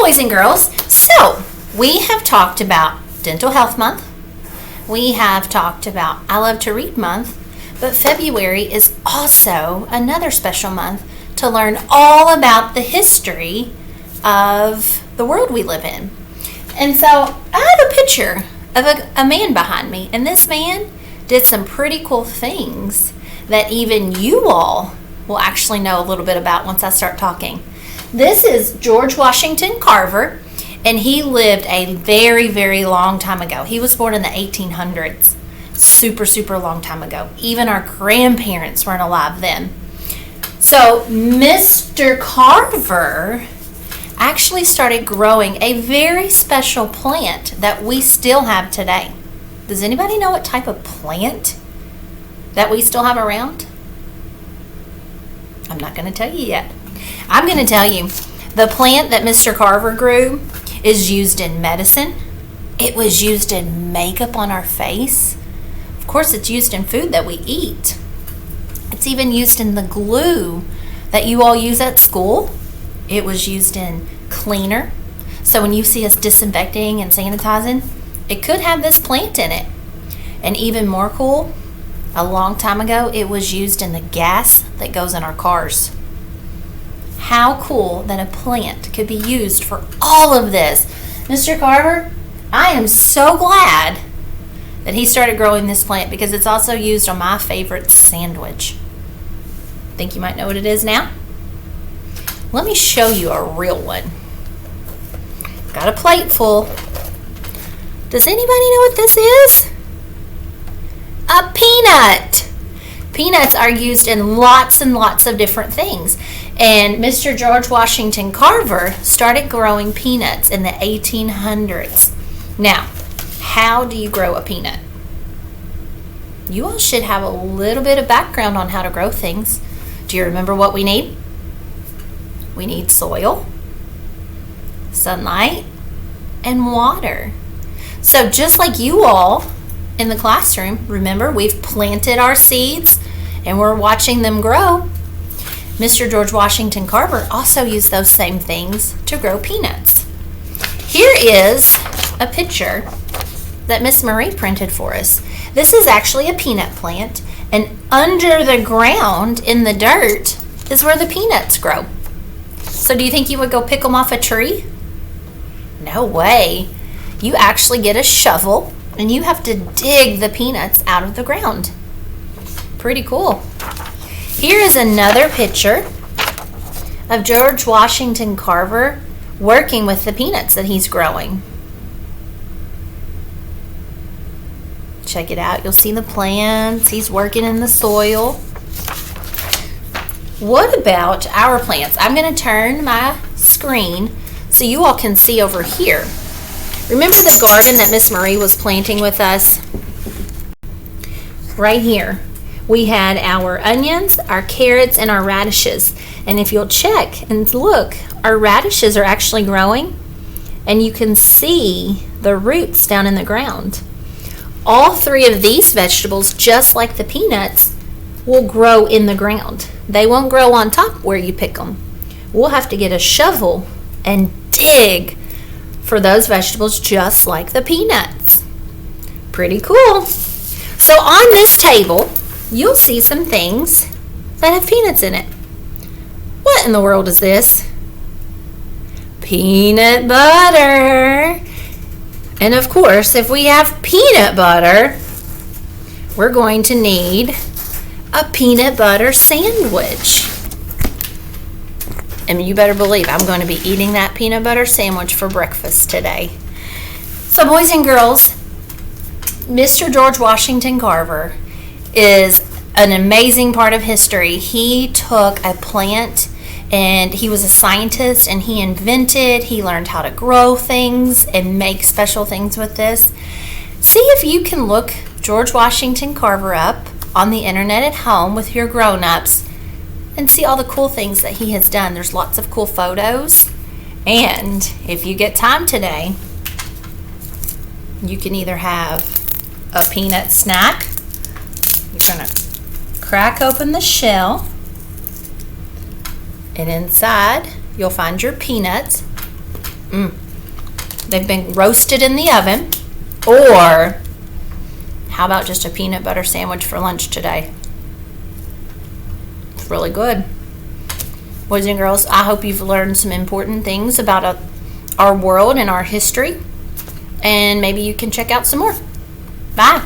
boys and girls. So, we have talked about Dental Health Month. We have talked about I Love to Read Month. But February is also another special month to learn all about the history of the world we live in. And so, I have a picture of a man behind me. And this man did some pretty cool things that even you all will actually know a little bit about once I start talking. This is George Washington Carver, and he lived a very, very long time ago. He was born in the 1800s. Super, super long time ago. Even our grandparents weren't alive then. So, Mr. Carver actually started growing a very special plant that we still have today. Does anybody know what type of plant that we still have around? I'm not going to tell you yet. I'm going to tell you. The plant that Mr. Carver grew is used in medicine. It was used in makeup on our face. Of course, it's used in food that we eat. It's even used in the glue that you all use at school. It was used in cleaner. So when you see us disinfecting and sanitizing, it could have this plant in it. And even more cool, a long time ago, it was used in the gas that goes in our cars. How cool that a plant could be used for all of this. Mr. Carver, I am so glad that he started growing this plant because it's also used on my favorite sandwich. Think you might know what it is now? Let me show you a real one. Got a plate full. Does anybody know what this is? A peanut. Peanuts are used in lots and lots of different things. And Mr. George Washington Carver started growing peanuts in the 1800s. Now, how do you grow a peanut? You all should have a little bit of background on how to grow things. Do you remember what we need? We need soil, sunlight, and water. So just like you all in the classroom, remember we've planted our seeds and we're watching them grow. Mr. George Washington Carver also used those same things to grow peanuts. Here is a picture that Miss Marie printed for us. This is actually a peanut plant, and under the ground in the dirt is where the peanuts grow. So do you think you would go pick them off a tree? No way. You actually get a shovel and you have to dig the peanuts out of the ground. Pretty cool. Here is another picture of George Washington Carver working with the peanuts that he's growing. Check it out. You'll see the plants. He's working in the soil. What about our plants? I'm going to turn my screen so you all can see over here. Remember the garden that Miss Marie was planting with us? Right here. We had our onions, our carrots, and our radishes. And if you'll check and look, our radishes are actually growing, and you can see the roots down in the ground. All three of these vegetables, just like the peanuts, will grow in the ground. They won't grow on top where you pick them. We'll have to get a shovel and dig for those vegetables just like the peanuts. Pretty cool. So on this table, you'll see some things that have peanuts in it. What in the world is this? Peanut butter. And of course, if we have peanut butter, we're going to need a peanut butter sandwich. And you better believe I'm going to be eating that peanut butter sandwich for breakfast today. So boys and girls, Mr. George Washington Carver is an amazing part of history. He took a plant and he was a scientist and he learned how to grow things and make special things with this. See if you can look George Washington Carver up on the internet at home with your grown-ups and see all the cool things that he has done. There's lots of cool photos. And if you get time today, you can either have a peanut snack. You're going to crack open the shell, and inside you'll find your peanuts. They've been roasted in the oven. Or how about just a peanut butter sandwich for lunch today? It's really good. Boys and girls, I hope you've learned some important things about our world and our history. And maybe you can check out some more. Bye.